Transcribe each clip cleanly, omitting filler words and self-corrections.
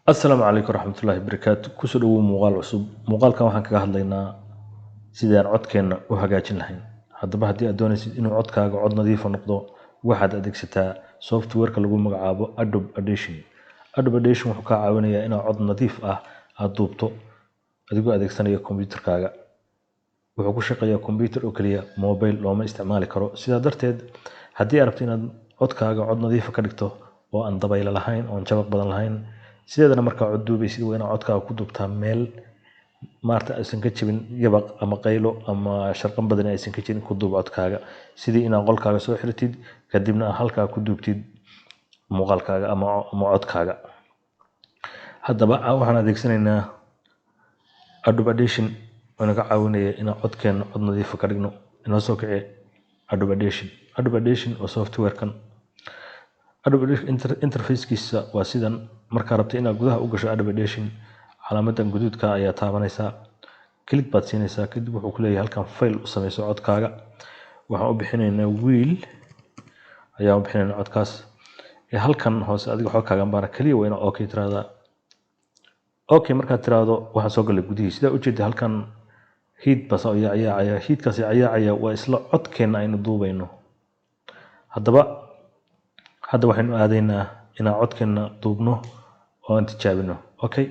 السلام عليكم ورحمة الله وبركاته كسر مقال عصب مقال كان waxaan kaga hadlaynaa sidaan codkeena u hagaajin lahayn hadaba hadii aad doonaysid inuu codkaaga cod nadiif ah noqdo waxaad adeegsataa software-ka lagu magacaabo Adobe Audition wuxuu ka caawinayaa inaad cod nadiif ah aad duubto adigoo adeegsanaya kombiyuutarkaaga wuxuu ku shaqeeyaa kombiyuutar oo kaliya mobile looma isticmaali karo sidaa darteed hadii aad rabto inaad codkaaga cod nadiif ah ka dhigto oo aan dabayl lahayn oo jabaq badan lahayn sideedana marka cod duubaysid waa inaad codkaaga ku duubtaa meel maarta aysan ka jabin yabaq ama qaylo ama sharqan badan aysan ka jirin ku duub codkaaga sidii inaad qolkaaga soo xirtid kadibna halkaa ku duubtid muuqaalkaaga ama codkaaga hadaba waxaan adeegsanaynaa Adobe Audition oo ka caawinaya inaad codkeena cod nadiif ah ka dhigno inoo soo kicay Adobe Audition oo software-kan Adobe interface-kiisa waa sidan marka rabto inaad gudaha u gasho Adobe Audition calaamadan guduudka ayaa taabanaysaa click baad siinaysaa kadib wuxuu ku leeyahay halkan file u sameeyso codkaaga waxaan u bixinaynaa wheel ayaa u bixinaynaa codkaas halkan hoose adiga codkaaga baara kaliya waa inaad okay tiraahdaa okay markaad tiraahdo waxaan soo galay gudihiisa sida u jeedaa halkan heat bas ayaa heatkaasi ayaa waa isla codkeena aynu duubayno hadda waxaynu aadaynaa inaan codkeena duubno oo aan tijaabino okay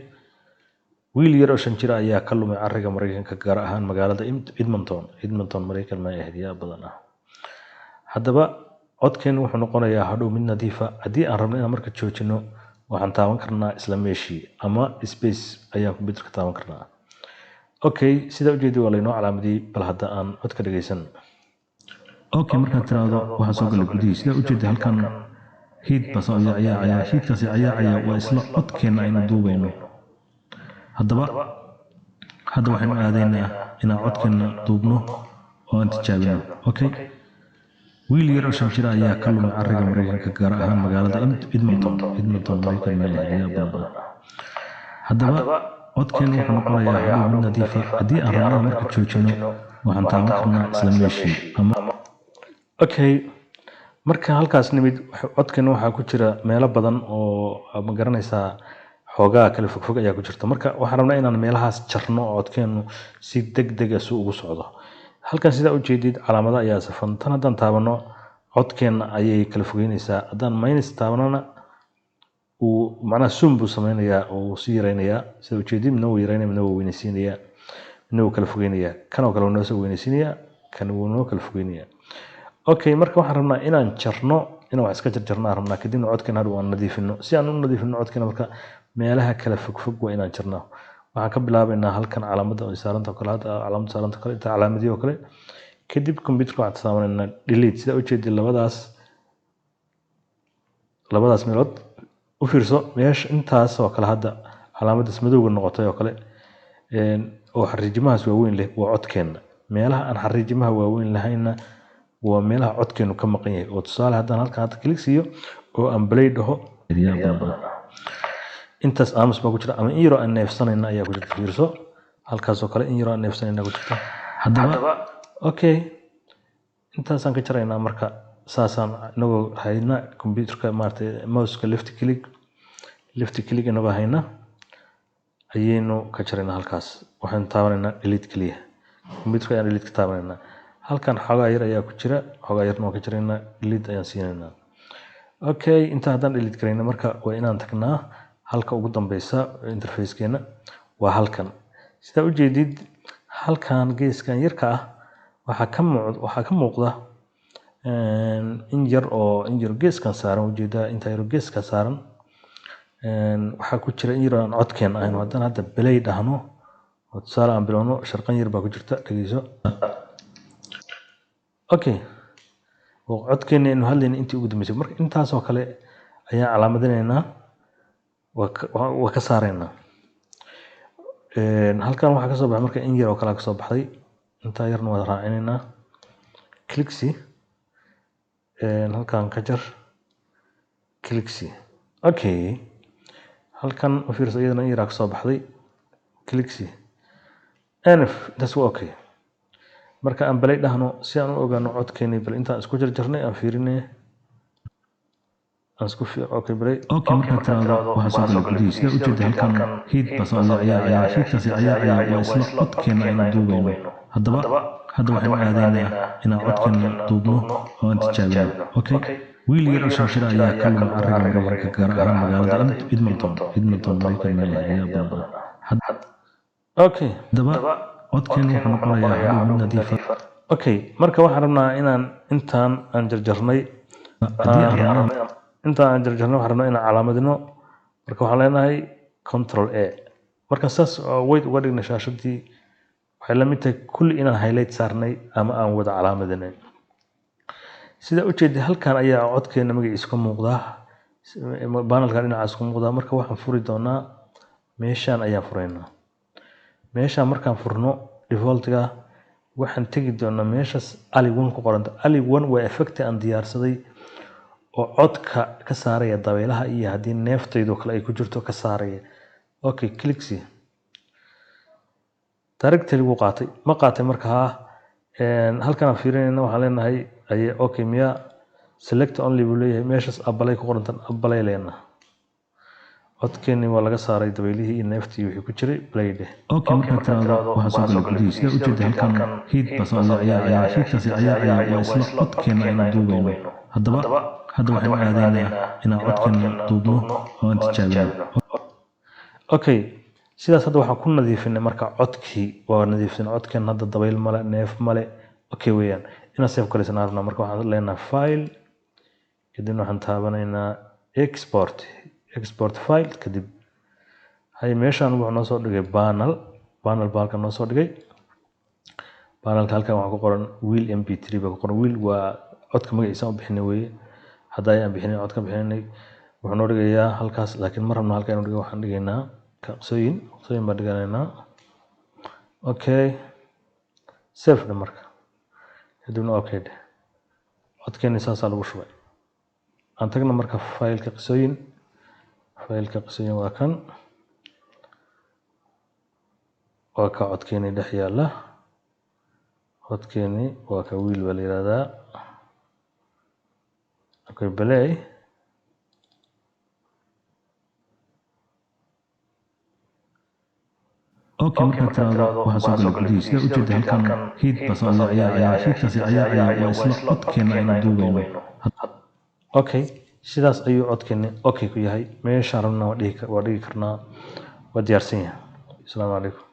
wiil yar oo 5 jir ayaa ka lumay ariga Mareykanka gaar ahaan magaalada Edmonton Mareykan ma ahdiya badan ah hadaba codkeena wuxuu noqonayaa hadhow mid nadiif ah hadii aan rabno inaan marka joojino waxaan taaban karnaa isla meeshii ama space ayaan kombiyuutarka taaban karnaa okay sida u jeedo waa leeyahay calaamadii bal hadda aan codka dhageysan okay markaad tiraahdo waxaan soo galay gudihiisa sida u jeedo halkan heat bas ayaa heatkaasi ayaa waa isla codkeena aynu duubayno hadda waxaynu aadaynaa inaan codkeena duubno oo aan tijaabino okay wiil yar oo 5 jir ayaa ka lumay ariga Mareykanka gaar ahaan magaalada Edmonton Mareykan ma ahdiya badan hadaba codkeena wuxuu noqonayaa hadhow mid nadiif ah hadii aan rabno marka joojino waxaan taaban karnaa isla meeshii ama okay marka halkaas nimid codkeena waxa ku jira meelo badan oo ma garanaysaa xoogaa kala fog ayaa ku jirta marka waxaan rabnaa inaan meelahaas jarno codkeenu si degdeg ah ugu socdo halkan sida u jeedid calaamada ayaa safan tan haddaan taabano codkeena ayay kala fogeynaysaa haddaan minus taabanana uu macnaha zoom buu sameynayaa oo si yareynayaa sida u jeedid midna wuu yareynayaa midna wuu weynaysiinayaa midna wuu kala fogeynayaa kan oo kale wuu noo soo weynaysiinayaa kan wuu noo kala fogeynayaa okay marka waxaan rabnaa inaan jarno wax iska jarjarnaa rabnaa kadibna codkeena hadhow aan nadiifino si aan u nadiifino codkeena marka meelaha kala fog waa inaan jarnaa waxaan ka bilaabaynaa halkan calaamada oo saaranta kale calaamada saaranta kale inta calaamadii oo kale kadib kombiyuutarka waxaan sameeynaa delete sida u jeedid labadaas meelood u fiirso meesha intaas oo kale hadda calaamadaas madowga noqotay oo kale oo xariijimahaas waaweyn leh waa codkeena meelaha aan xariijimaha waaweyn lahayna waa meelaha codkeenu ka maqan yahay oo tusaale haddaan halkan hadda click siiyo oo aan play dhaho intaas aamus baa ku jira ama in yaro aan neefsanayna ayaa ku jirta fiirso halkaas oo kale in yaro aan neefsanayna ku jirta hadaba okay intaasaan ka jaraynaa marka saasaan inagoo hayna kombiyuutarka maartay mouse-ka left click inagoo hayna ayaynu ka jaraynaa halkaas waxaan taabanaynaa delete kaliya kombiyuutarka ayaan delete ka taabanaynaa halkan xogaa yar ayaa ku jira xogaa yarna waan ka jaraynaa delete ayaan siinaynaa okay inta haddaan delete karayna marka waa inaan tagnaa halka ugu dambeysa interface-keena waa halkan sida u jeedid halkan geeskan yarka ah waxa ka muuqda in yar geeskan saaran ujeedaa inta yar geeskan saaran waxa ku jira in yar aan codkeena ahayn haddaan hadda play dhahno oo tusaale aan bilowno sharqan yar baa ku jirta dhageyso okay codkeena inuu hadlayna intii ugu dambeysay marka intaas oo kale ayaan calaamadineynaa waa ka saaraynaa halkan waxa ka soo baxay marka in yar oo kale ka soo baxday inta yarna waa raacinaynaa click si halkan ka jar click si okay halkan u fiirso iyadana in yar ka soo baxday click si that's okay marka aan balay dhahno si aan u ogaano codkeena bal intaan isku jarjarnay aan fiirinay اسكو في اوكي بري اوكي markaad tiraahdo waxaa soo galay gudihiisa sida ujeeda halkan hiid baa soo ciyaaraya hiidkaasi ciyaaraya waa isla codkeena aynu duubayno haddaba waxaynu aadaynaa inaan codkeena duubno oo aan tijaabino okay wiil yar oo 5 jir ayaa ka lumay arriga maraykanka gaar ahaan magaalada Edmonton maraykan ayaa badan okay haddaba codkeena wuxuu noqonayaa hadhow mid nadiif ah okay marka waxaan rabnaa inaan intaan aan jarjarnay inta aan jarjarno waxaan rabnaa inaan calaamadino marka waxaan leenahay control A marka saas wait uga dhigna shaashadii waxay la mid tahay kulli inaan highlight saarnay ama aan wada calaamadinay sida u jeedii halkan ayaa codkeena magaciisa ka muuqdaa panelka dhinacaas ka muuqdaa marka waxaan furi doonaa meeshaan ayaan furaynaa meeshaan markaan furno defaultga waxaan tegi doonaa meeshaas ali1 ku qoranta ali1 waa effect aan diyaarsaday oo codka ka saaraya dabeelaha iyo hadii neeftaydu kale ay ku jirto ka saaraya okay click si directly wuu qaatay ma qaatay marka halkan aan fiirinayna waxaan leenahay ay okay miya select only buu leeyahay meeshaas apply ku qorantan apply leena codkeeni waa laga saaray dabeelihii iyo neeftii wixii ku jiray play de okay markaad tiraahdo waxaa soo galay gudihiisa sida ujeeda halkan hiid baa soo ciyaaraya hiidkaasi ciyaaraya waa isla codkeena aynu duubayno haddaba waxaynu aadaynaa inaan codkeena duubno oo aan tijaabino okay sidaas hadda waxaan ku nadiifinay marka codkii waa nadiifin codkeen hadda dabeyl male neef male okay weeyaan inaan save kaleysana rabnaa marka waxaan leenahay file kadibna waxaan taabanaynaa export file kadib hay meeshaan wuxuu noo soo dhigay panel baalka noo soo dhigay panelka halkan waxaa ku qoran wheel mp3 baa ku qoran wheel waa codka magaciisa aan bixinay weeye hadda ayaan bixinay codka bixinay wuxuu noo dhigayaa halkaas laakiin mar rabna halkan inuu dhigo waxaan dhigaynaa qsooyin baan dhiganaynaa okay save dhe marka kadibna okay dhe codkeeni saasaa lagu shubay aan tagna marka faylka qsooyin waa kan waa ka codkeeni dhex yaala codkeeni waa ka wiil baa la yiraahdaa okay play okay markaad tiraahdo waxaa soo galay gudihiisa sida ujeeda halkan hiid baa soo ciyaaraya hiidkaasi ciyaaraya waa isla codkeena aynu duubayno okay sidaas ayuu codkeeni okay ku yahay meeshaan rabnaa waa dhigi karnaa waa diyaarsan yahay assalaamu calaykum